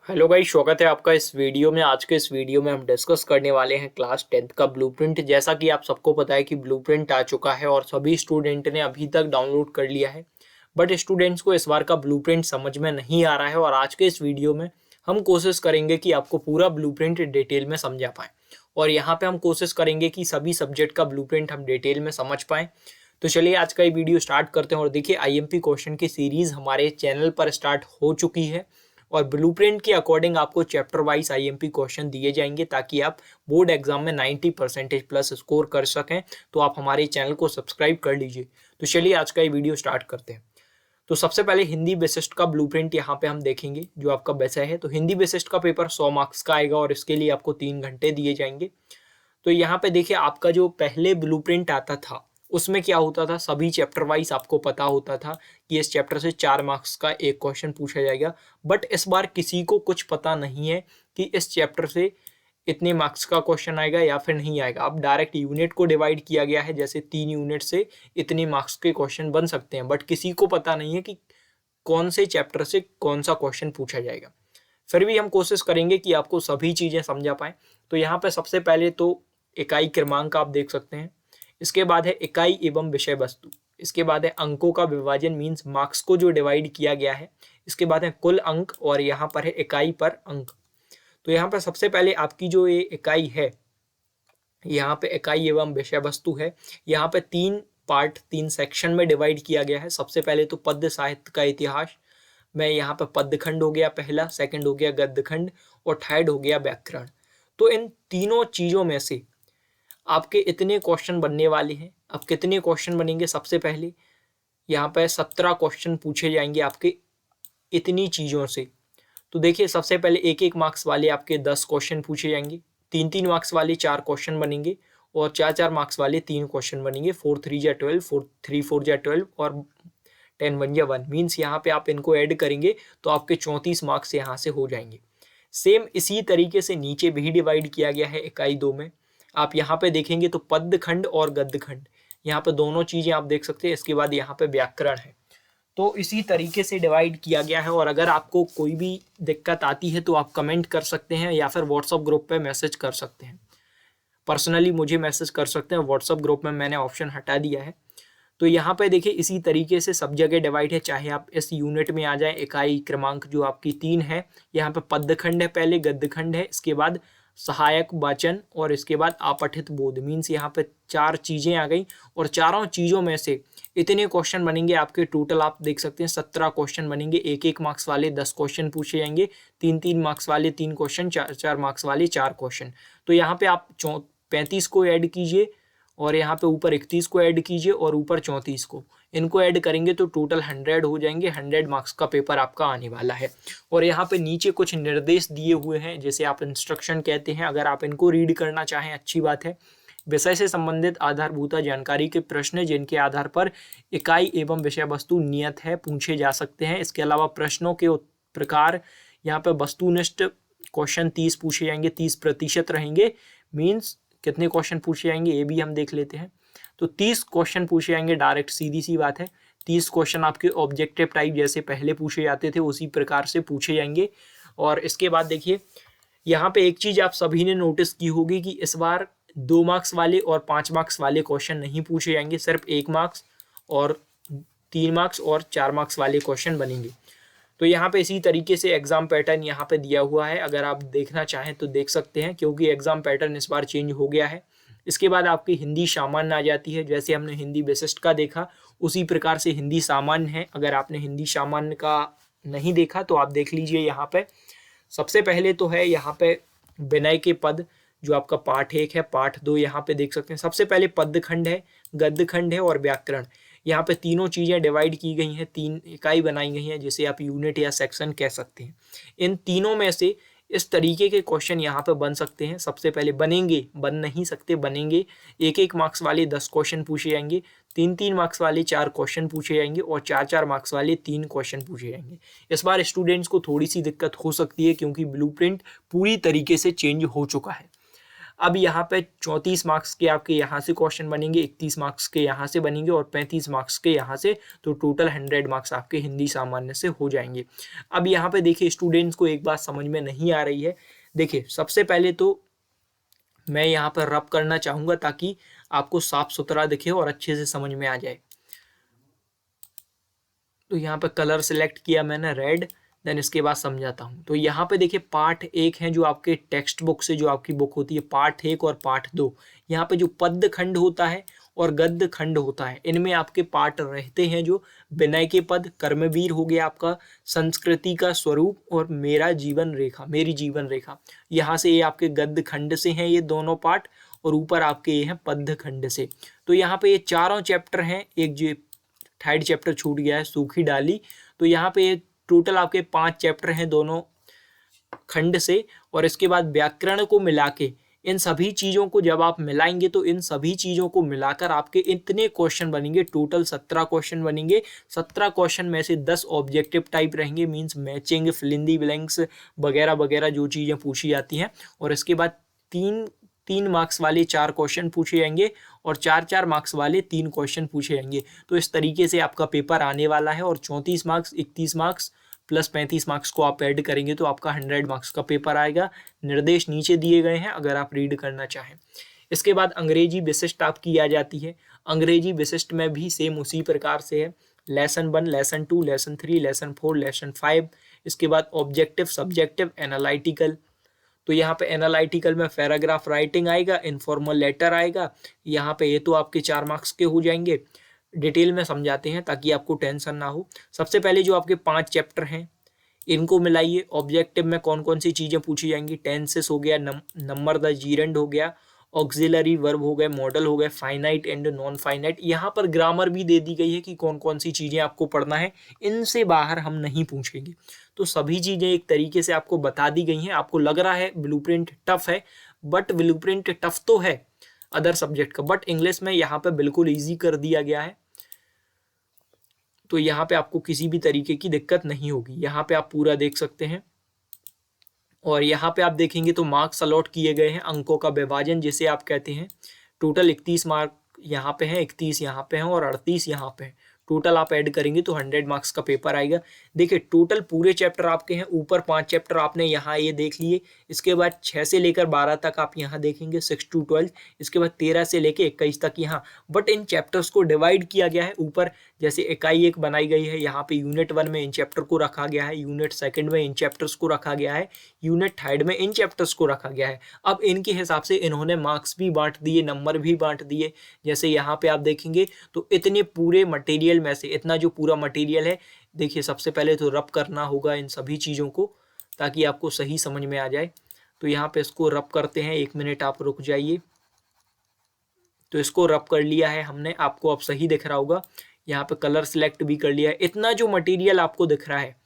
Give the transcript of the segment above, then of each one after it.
Hello guys, स्वागत है आपका इस वीडियो में। आज के इस वीडियो में हम डिस्कस करने वाले हैं क्लास 10th का ब्लूप्रिंट। जैसा कि आप सबको पता है कि ब्लूप्रिंट आ चुका है और सभी स्टूडेंट ने अभी तक डाउनलोड कर लिया है, बट स्टूडेंट्स को इस बार का ब्लूप्रिंट समझ में नहीं आ रहा है। और आज के इस वीडियो में हम कोशिश करेंगे कि आपको पूरा ब्लूप्रिंट डिटेल में समझा पाएँ, और यहाँ पे हम कोशिश करेंगे कि सभी सब्जेक्ट का ब्लूप्रिंट हम डिटेल में समझ पाएँ। तो चलिए आज का ये वीडियो स्टार्ट करते हैं। और देखिए, आईएमपी क्वेश्चन की सीरीज हमारे चैनल पर स्टार्ट हो चुकी है और ब्लूप्रिंट के अकॉर्डिंग आपको चैप्टर वाइज आईएमपी क्वेश्चन दिए जाएंगे ताकि आप बोर्ड एग्जाम में 90% प्लस स्कोर कर सकें। तो आप हमारे चैनल को सब्सक्राइब कर लीजिए। तो चलिए आज का ये वीडियो स्टार्ट करते हैं। तो सबसे पहले हिंदी विशिष्ट का ब्लूप्रिंट यहाँ पे हम देखेंगे, जो आपका विषय है। तो हिंदी विशिष्ट का पेपर 100 मार्क्स का आएगा और इसके लिए आपको 3 घंटे दिए जाएंगे। तो यहाँ पे देखिए, आपका जो पहले ब्लूप्रिंट आता था उसमें क्या होता था, सभी चैप्टर वाइज आपको पता होता था कि इस चैप्टर से 4 मार्क्स का एक क्वेश्चन पूछा जाएगा। बट इस बार किसी को कुछ पता नहीं है कि इस चैप्टर से इतने मार्क्स का क्वेश्चन आएगा या फिर नहीं आएगा। अब डायरेक्ट यूनिट को डिवाइड किया गया है, जैसे 3 यूनिट से इतने मार्क्स के क्वेश्चन बन सकते हैं, बट किसी को पता नहीं है कि कौन से चैप्टर से कौन सा क्वेश्चन पूछा जाएगा। फिर भी हम कोशिश करेंगे कि आपको सभी चीज़ें समझा पाएँ। तो यहाँ पे सबसे पहले तो इकाई क्रमांक आप देख सकते हैं, इसके बाद है इकाई एवं विषय वस्तु, इसके बाद है अंकों का विभाजन मीन्स मार्क्स को जो डिवाइड किया गया है, इसके बाद है कुल अंक, और यहाँ पर है इकाई पर अंक। तो यहाँ पर सबसे पहले आपकी जो ये इकाई है, यहाँ पे इकाई एवं विषय वस्तु है। यहाँ पे 3 पार्ट 3 सेक्शन में डिवाइड किया गया है। सबसे पहले तो पद्य साहित्य का इतिहास में यहाँ पे पद्य खंड हो गया पहला, सेकंड हो गया गद्य खंड, और थर्ड हो गया व्याकरण। तो इन तीनों चीज़ों में से आपके इतने क्वेश्चन बनने वाले हैं। अब कितने क्वेश्चन बनेंगे, सबसे पहले यहाँ पे 17 क्वेश्चन पूछे जाएंगे आपके इतनी चीज़ों से। तो देखिए, सबसे पहले 1-1 मार्क्स वाले आपके 10 क्वेश्चन पूछे जाएंगे, 3-3 मार्क्स वाले 4 क्वेश्चन बनेंगे, और 4-4 मार्क्स वाले 3 क्वेश्चन बनेंगे। 4 3 जा 12, 4 3 4 जा 12, और 10 1 जा 1 मीन्स यहाँ पे आप इनको ऐड करेंगे तो आपके 34 मार्क्स यहाँ से हो जाएंगे। सेम इसी तरीके से नीचे भी डिवाइड किया गया है इकाई 2 में। आप यहाँ पे देखेंगे तो पद्य खंड और गद्य खंड, यहाँ पे दोनों चीजें आप देख सकते हैं। इसके बाद यहाँ पे व्याकरण है। तो इसी तरीके से डिवाइड किया गया है। और अगर आपको कोई भी दिक्कत आती है तो आप कमेंट कर सकते हैं या फिर व्हाट्सअप ग्रुप पे मैसेज कर सकते हैं। पर्सनली मुझे मैसेज कर सकते हैं, व्हाट्सअप ग्रुप में मैंने ऑप्शन हटा दिया है। तो यहाँ पे देखिए, इसी तरीके से सब जगह डिवाइड है, चाहे आप इस यूनिट में आ जाए। इकाई क्रमांक जो आपकी 3 है, यहाँ पे पद्य खंड है, पहले गद्य खंड है, इसके बाद सहायक वाचन, और इसके बाद अपठित बोध मीन्स यहाँ पे 4 चीज़ें आ गई। और चारों चीज़ों में से इतने क्वेश्चन बनेंगे आपके, टोटल आप देख सकते हैं 17 क्वेश्चन बनेंगे। 1-1 मार्क्स वाले 10 क्वेश्चन पूछे जाएंगे, 3-3 मार्क्स वाले 3 क्वेश्चन, 4-4 मार्क्स वाले 4 क्वेश्चन। तो यहाँ पे आप 35 को ऐड कीजिए, और यहाँ पे ऊपर 31 को ऐड कीजिए, और ऊपर 34 को, इनको ऐड करेंगे तो टोटल 100 हो जाएंगे। 100 मार्क्स का पेपर आपका आने वाला है। और यहाँ पे नीचे कुछ निर्देश दिए हुए हैं, जैसे आप इंस्ट्रक्शन कहते हैं, अगर आप इनको रीड करना चाहें अच्छी बात है। विषय से संबंधित आधारभूत जानकारी के प्रश्न जिनके आधार पर इकाई एवं विषय वस्तु नियत है पूछे जा सकते हैं। इसके अलावा प्रश्नों के प्रकार, यहाँ पे वस्तुनिष्ठ क्वेश्चन 30 पूछे जाएंगे, 30% रहेंगे। मीन्स कितने क्वेश्चन पूछे जाएंगे ये भी हम देख लेते हैं। तो 30 क्वेश्चन पूछे जाएंगे डायरेक्ट, सीधी सी बात है। 30 क्वेश्चन आपके ऑब्जेक्टिव टाइप जैसे पहले पूछे जाते थे उसी प्रकार से पूछे जाएंगे। और इसके बाद देखिए, यहाँ पे एक चीज आप सभी ने नोटिस की होगी कि इस बार 2 मार्क्स वाले और 5 मार्क्स वाले क्वेश्चन नहीं पूछे जाएंगे, सिर्फ 1 मार्क्स और 3 मार्क्स और 4 मार्क्स वाले क्वेश्चन बनेंगे। तो यहाँ पे इसी तरीके से एग्जाम पैटर्न यहाँ पे दिया हुआ है, अगर आप देखना चाहें तो देख सकते हैं, क्योंकि एग्जाम पैटर्न इस बार चेंज हो गया है। इसके बाद आपकी हिंदी सामान्य आ जाती है, जैसे हमने हिंदी विशिष्ट का देखा उसी प्रकार से हिंदी सामान्य है। अगर आपने हिंदी सामान्य का नहीं देखा तो आप देख लीजिए। यहाँ पे सबसे पहले तो है यहाँ पे विनय के पद, जो आपका पाठ 1 है, पाठ 2 यहाँ पे देख सकते हैं। सबसे पहले पद्य खंड है, गद्य खंड है और व्याकरण। यहाँ पे तीनों चीज़ें डिवाइड की गई हैं, 3 इकाई बनाई गई हैं, जिसे आप यूनिट या सेक्शन कह सकते हैं। इन तीनों में से इस तरीके के क्वेश्चन यहाँ पे बन सकते हैं। सबसे पहले बनेंगे, बन नहीं सकते, बनेंगे। 1-1 मार्क्स वाले 10 क्वेश्चन पूछे जाएंगे, 3-3 मार्क्स वाले 4 क्वेश्चन पूछे जाएंगे, और 4-4 मार्क्स वाले 3 क्वेश्चन पूछे जाएंगे। इस बार स्टूडेंट्स को थोड़ी सी दिक्कत हो सकती है, क्योंकि ब्लूप्रिंट पूरी तरीके से चेंज हो चुका है। अब यहाँ पे 34 मार्क्स के आपके यहाँ से क्वेश्चन बनेंगे, 31 मार्क्स के यहाँ से बनेंगे और 35 मार्क्स के यहाँ से, तो टोटल 100 मार्क्स आपके हिंदी सामान्य से हो जाएंगे। अब यहाँ पे देखिए स्टूडेंट्स को एक बात समझ में नहीं आ रही है। देखिए सबसे पहले तो मैं यहाँ पर रब करना चाहूँगा ताकि आपको साफ सुथरा दिखे और अच्छे से समझ में आ जाए। तो यहाँ पे कलर सिलेक्ट किया मैंने रेड, देन इसके बाद समझाता हूँ। तो यहाँ पे देखिए पार्ट 1 है जो आपके टेक्स्ट बुक से जो आपकी बुक होती है, पार्ट 1 और पार्ट 2। यहाँ पे जो पद्य खंड होता है और गद्य खंड होता है, इनमें आपके पार्ट रहते हैं जो विनय के पद, कर्मवीर हो गया आपका, संस्कृति का स्वरूप और मेरा जीवन रेखा, मेरी जीवन रेखा। यहाँ से ये आपके गद्य खंड से हैं ये दोनों पार्ट, और ऊपर आपके ये हैं पद्य खंड से। तो यहाँ पे ये चारों चैप्टर हैं। एक जो थर्ड चैप्टर छूट गया है, सूखी डाली। तो यहाँ पे टोटल आपके 5 चैप्टर हैं दोनों खंड से, और इसके बाद व्याकरण को मिला के इन सभी चीज़ों को जब आप मिलाएंगे तो इन सभी चीज़ों को मिलाकर आपके इतने क्वेश्चन बनेंगे, टोटल 17 क्वेश्चन बनेंगे। 17 क्वेश्चन में से 10 ऑब्जेक्टिव टाइप रहेंगे, means matching, fill in the blanks वगैरह वगैरह जो चीज़ें पूछी जाती हैं। और इसके बाद 3 मार्क्स वाले 4 क्वेश्चन पूछे जाएंगे और 4 मार्क्स वाले 3 क्वेश्चन पूछे जाएंगे। तो इस तरीके से आपका पेपर आने वाला है, और 34 मार्क्स, 31 मार्क्स प्लस 35 मार्क्स को आप ऐड करेंगे तो आपका 100 मार्क्स का पेपर आएगा। निर्देश नीचे दिए गए हैं अगर आप रीड करना चाहें। इसके बाद अंग्रेजी विशिष्ट आपकी आ जाती है। अंग्रेजी विशिष्ट में भी सेम उसी प्रकार से है, lesson 1, lesson 2, lesson 3, lesson 4, lesson 5। इसके बाद ऑब्जेक्टिव, सब्जेक्टिव, एनालिटिकल। तो यहाँ पे एनालिटिकल में पैराग्राफ राइटिंग आएगा, इनफॉर्मल लेटर आएगा। यहाँ पे ये तो आपके 4 मार्क्स के हो जाएंगे। डिटेल में समझाते हैं ताकि आपको टेंशन ना हो। सबसे पहले जो आपके 5 चैप्टर हैं इनको मिलाइए। ऑब्जेक्टिव में कौन कौन सी चीज़ें पूछी जाएंगी, टेंसेस हो गया, नंबर द जीरेंड हो गया, ऑक्सिलरी वर्ब हो गए, मॉडल हो गए, फाइनाइट एंड नॉन फाइनाइट। यहाँ पर ग्रामर भी दे दी गई है कि कौन कौन सी चीज़ें आपको पढ़ना है, इनसे बाहर हम नहीं पूछेंगे। तो सभी चीज़ें एक तरीके से आपको बता दी गई हैं। आपको लग रहा है ब्लूप्रिंट टफ है, बट ब्लूप्रिंट टफ तो है अदर सब्जेक्ट का, बट इंग्लिश में यहाँ पे बिल्कुल ईजी कर दिया गया है। तो यहाँ पे आपको किसी भी तरीके की दिक्कत नहीं होगी। यहाँ पे आप पूरा देख सकते हैं, और यहाँ पे आप देखेंगे तो मार्क्स अलॉट किए गए हैं, अंकों का विभाजन जिसे आप कहते हैं। टोटल 31 मार्क यहाँ पे हैं, 31 यहाँ पे हैं और 38 यहाँ पे हैं। टोटल आप ऐड करेंगे तो 100 मार्क्स का पेपर आएगा। देखिए टोटल पूरे चैप्टर आपके हैं, ऊपर 5 चैप्टर आपने यहाँ ये देख लिए। इसके बाद 6 से लेकर 12 तक आप यहाँ देखेंगे, 6 to 12। इसके बाद 13 से लेकर 21 तक यहाँ। बट इन चैप्टर्स को डिवाइड किया गया है। ऊपर जैसे इकाई 1 बनाई गई है, यहाँ पे यूनिट 1 में इन चैप्टर को रखा गया है, यूनिट 2 में इन चैप्टर्स को रखा गया है, यूनिट 3 में इन चैप्टर्स को रखा गया है। अब इनके हिसाब से इन्होंने मार्क्स भी बांट दिए, नंबर भी बांट दिए। जैसे यहाँ पे आप देखेंगे तो इतने पूरे मटेरियल में से इतना जो पूरा मटेरियल है, देखिए सबसे पहले तो रब करना होगा इन सभी चीज़ों को ताकि आपको सही समझ में आ जाए। तो यहाँ पे इसको रब करते हैं, 1 मिनट आप रुक जाइए। तो इसको रब कर लिया है हमने, आपको अब सही दिख रहा होगा। यहाँ पे कलर सिलेक्ट भी कर लिया है। इतना जो मटेरियल आपको दिख रहा है,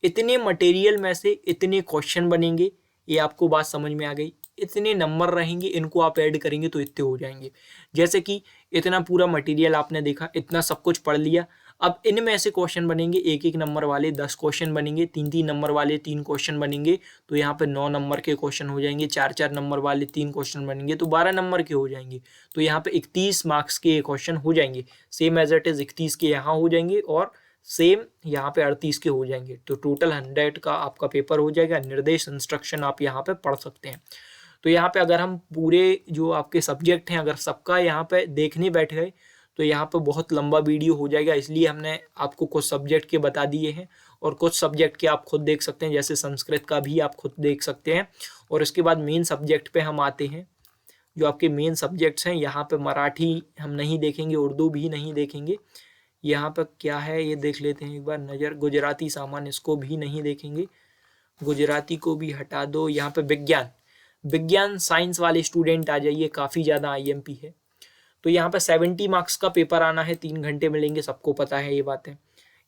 इतने मटेरियल में से इतने क्वेश्चन बनेंगे, ये आपको बात समझ में आ गई। इतने नंबर रहेंगे, इनको आप ऐड करेंगे तो इतने हो जाएंगे। जैसे कि इतना पूरा मटेरियल आपने देखा, इतना सब कुछ पढ़ लिया। अब इनमें से क्वेश्चन बनेंगे, 1-1 नंबर वाले 10 क्वेश्चन बनेंगे, 3-3 नंबर वाले 3 क्वेश्चन बनेंगे। तो यहाँ पे 9 नंबर के क्वेश्चन हो जाएंगे, 4-4 नंबर वाले 3 क्वेश्चन बनेंगे तो 12 नंबर के हो जाएंगे। तो यहाँ पे 31 मार्क्स के क्वेश्चन हो जाएंगे, सेम एज इट इज 31 के यहाँ हो जाएंगे और सेम यहाँ पे 38 के हो जाएंगे। तो टोटल 100 का आपका पेपर हो जाएगा। निर्देश इंस्ट्रक्शन आप यहाँ पे पढ़ सकते हैं। तो यहाँ पे अगर हम पूरे जो आपके सब्जेक्ट हैं अगर सबका यहाँ पे देखने बैठ गए तो यहाँ पे बहुत लंबा वीडियो हो जाएगा, इसलिए हमने आपको कुछ सब्जेक्ट के बता दिए हैं और कुछ सब्जेक्ट के आप खुद देख सकते हैं। जैसे संस्कृत का भी आप खुद देख सकते हैं। और इसके बाद मेन सब्जेक्ट पे हम आते हैं। जो आपके मेन सब्जेक्ट्स हैं, यहाँ पे मराठी हम नहीं देखेंगे, उर्दू भी नहीं देखेंगे। यहाँ पर क्या है ये देख लेते हैं एक बार नज़र। गुजराती सामान्य, इसको भी नहीं देखेंगे, गुजराती को भी हटा दो। यहाँ पे विज्ञान साइंस वाले स्टूडेंट आ जाइए, काफ़ी ज़्यादा IMP है। तो यहाँ पे 70 मार्क्स का पेपर आना है, 3 घंटे मिलेंगे, सबको पता है ये बात है।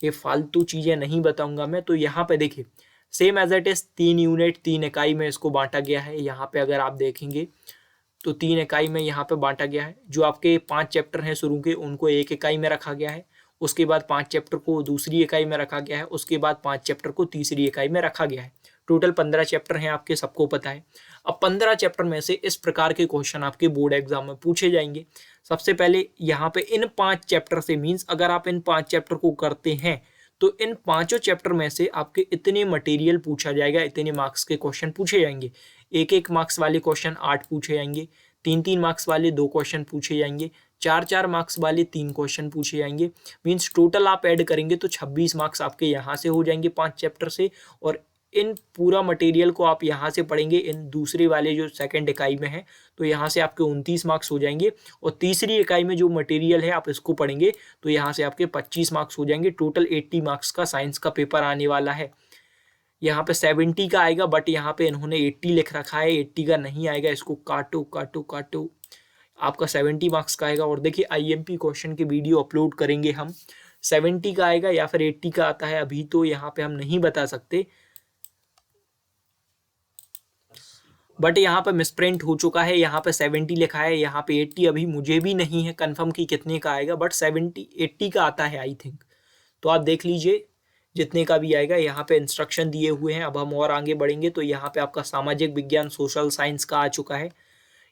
ये फालतू चीज़ें नहीं बताऊंगा मैं। तो यहाँ पे देखिए same as it is 3 unit 3 इकाई में इसको बांटा गया है। यहाँ पे अगर आप देखेंगे तो 3 इकाई में यहाँ पे बांटा गया है। जो आपके 5 चैप्टर हैं शुरू के, उनको 1 इकाई में रखा गया है। उसके बाद 5 चैप्टर को दूसरी इकाई में रखा गया है। उसके बाद 5 चैप्टर को तीसरी इकाई में रखा गया है। टोटल 15 चैप्टर हैं आपके, सबको पता है। अब 15 चैप्टर में से इस प्रकार के क्वेश्चन आपके बोर्ड एग्जाम में पूछे जाएंगे। सबसे पहले यहाँ पे इन 5 चैप्टर से, मीन्स अगर आप इन 5 चैप्टर को करते हैं तो इन 5 चैप्टर में से आपके इतने मटेरियल पूछा जाएगा, इतने मार्क्स के क्वेश्चन पूछे जाएंगे। 1-1 मार्क्स वाले क्वेश्चन 8 पूछे जाएंगे, 3-3 मार्क्स वाले 2 क्वेश्चन पूछे जाएंगे, 4-4 मार्क्स वाले 3 क्वेश्चन पूछे जाएंगे। मीन्स टोटल आप ऐड करेंगे तो 26 मार्क्स आपके यहाँ से हो जाएंगे 5 चैप्टर से। और इन पूरा मटेरियल को आप यहाँ से पढ़ेंगे इन दूसरे वाले जो सेकंड इकाई में है, तो यहाँ से आपके 29 मार्क्स हो जाएंगे। और तीसरी इकाई में जो मटेरियल है आप इसको पढ़ेंगे तो यहाँ से आपके 25 मार्क्स हो जाएंगे। टोटल 80 मार्क्स का साइंस का पेपर आने वाला है। यहाँ पे 70 का आएगा, बट यहाँ पे इन्होंने 80 लिख रखा है, 80 का नहीं आएगा, इसको काटो काटो काटो, आपका 70 मार्क्स का आएगा। और देखिए आईएमपी क्वेश्चन की वीडियो अपलोड करेंगे हम, 70 का आएगा या फिर 80 का आता है, अभी तो यहाँ पे हम नहीं बता सकते। बट यहाँ पे मिसप्रिंट हो चुका है, यहाँ पे 70 लिखा है, यहाँ पे 80, अभी मुझे भी नहीं है कंफर्म कि कितने का आएगा, बट 80 का आता है आई थिंक। तो आप देख लीजिए जितने का भी आएगा। यहाँ पे इंस्ट्रक्शन दिए हुए हैं। अब हम और आगे बढ़ेंगे तो यहाँ पे आपका सामाजिक विज्ञान सोशल साइंस का आ चुका है।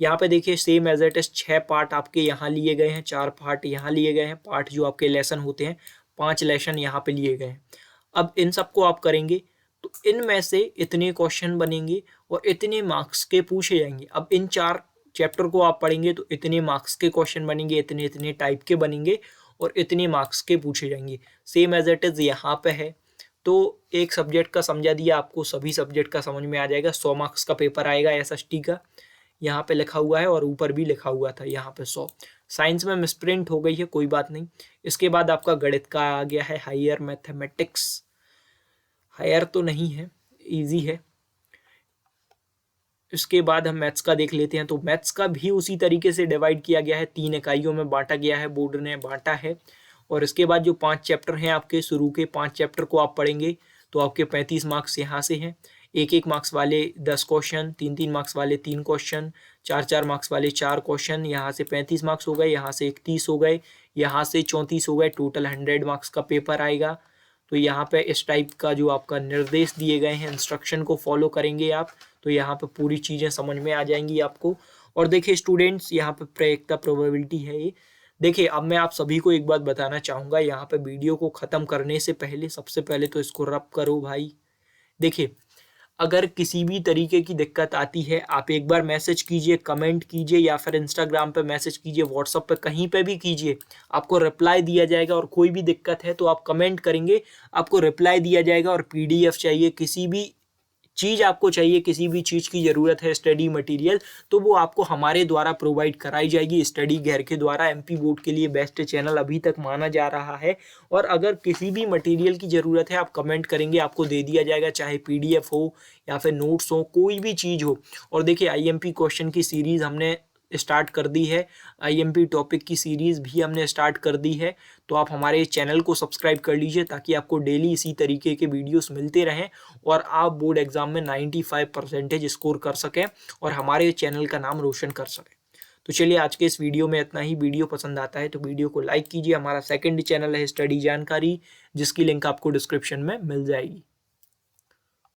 यहाँ पे देखिए same as it is 6 part आपके यहाँ लिए गए हैं, 4 पार्ट यहाँ लिए गए हैं, पार्ट जो आपके लेसन होते हैं 5 लेसन यहाँ पे लिए गए हैं। अब इन सबको आप करेंगे तो इनमें से इतने क्वेश्चन बनेंगे और इतने मार्क्स के पूछे जाएंगे। अब इन 4 चैप्टर को आप पढ़ेंगे तो इतने मार्क्स के क्वेश्चन बनेंगे, इतने इतने टाइप के बनेंगे और इतने मार्क्स के पूछे जाएंगे। सेम एज इट इज यहाँ पे है। तो एक सब्जेक्ट का समझा दिया आपको, सभी सब्जेक्ट का समझ में आ जाएगा। 100 मार्क्स का पेपर आएगा एसएसटी का, यहाँ पे लिखा हुआ है और ऊपर भी लिखा हुआ था यहाँ पे 100। साइंस में मिसप्रिंट हो गई है, कोई बात नहीं। इसके बाद आपका गणित का आ गया है हायर मैथमेटिक्स, हायर तो नहीं है, इजी है। इसके बाद हम मैथ्स का देख लेते हैं। तो मैथ्स का भी उसी तरीके से डिवाइड किया गया है, 3 इकाइयों में बांटा गया है, बोर्ड ने बांटा है। और इसके बाद जो 5 चैप्टर हैं आपके, शुरू के 5 चैप्टर को आप पढ़ेंगे तो आपके 35 मार्क्स यहाँ से हैं। 1-1 मार्क्स वाले 10 क्वेश्चन, 3-3 मार्क्स वाले 3 क्वेश्चन, 4-4 मार्क्स वाले 4 क्वेश्चन, यहाँ से 35 मार्क्स हो गए, यहाँ से 31 हो गए, यहाँ से 34 हो गए। टोटल 100 मार्क्स का पेपर आएगा। तो यहाँ पे इस टाइप का जो आपका निर्देश दिए गए हैं, इंस्ट्रक्शन को फॉलो करेंगे आप तो यहाँ पे पूरी चीज़ें समझ में आ जाएंगी आपको। और देखिए स्टूडेंट्स, यहाँ पे प्रायिकता प्रोबेबिलिटी है ये। देखिए अब मैं आप सभी को एक बात बताना चाहूँगा, यहाँ पे वीडियो को ख़त्म करने से पहले सबसे पहले तो इसको रब करो भाई। देखिए अगर किसी भी तरीके की दिक्कत आती है आप एक बार मैसेज कीजिए, कमेंट कीजिए या फिर इंस्टाग्राम पे मैसेज कीजिए, व्हाट्सएप पे कहीं पे भी कीजिए, आपको रिप्लाई दिया जाएगा। और कोई भी दिक्कत है तो आप कमेंट करेंगे, आपको रिप्लाई दिया जाएगा। और पीडीएफ चाहिए, किसी भी चीज़ आपको चाहिए, किसी भी चीज़ की ज़रूरत है स्टडी मटेरियल, तो वो आपको हमारे द्वारा प्रोवाइड कराई जाएगी। स्टडी घर के द्वारा एमपी बोर्ड के लिए बेस्ट चैनल अभी तक माना जा रहा है। और अगर किसी भी मटेरियल की ज़रूरत है आप कमेंट करेंगे, आपको दे दिया जाएगा, चाहे पीडीएफ हो या फिर नोट्स हो, कोई भी चीज़ हो। और देखिए आईएमपी क्वेश्चन की सीरीज़ हमने स्टार्ट कर दी है, आईएमपी टॉपिक की सीरीज़ भी हमने स्टार्ट कर दी है। तो आप हमारे चैनल को सब्सक्राइब कर लीजिए ताकि आपको डेली इसी तरीके के वीडियोस मिलते रहें और आप बोर्ड एग्जाम में 95% स्कोर कर सकें और हमारे चैनल का नाम रोशन कर सकें। तो चलिए आज के इस वीडियो में इतना ही। वीडियो पसंद आता है तो वीडियो को लाइक कीजिए। हमारा सेकंड चैनल है स्टडी जानकारी, जिसकी लिंक आपको डिस्क्रिप्शन में मिल जाएगी।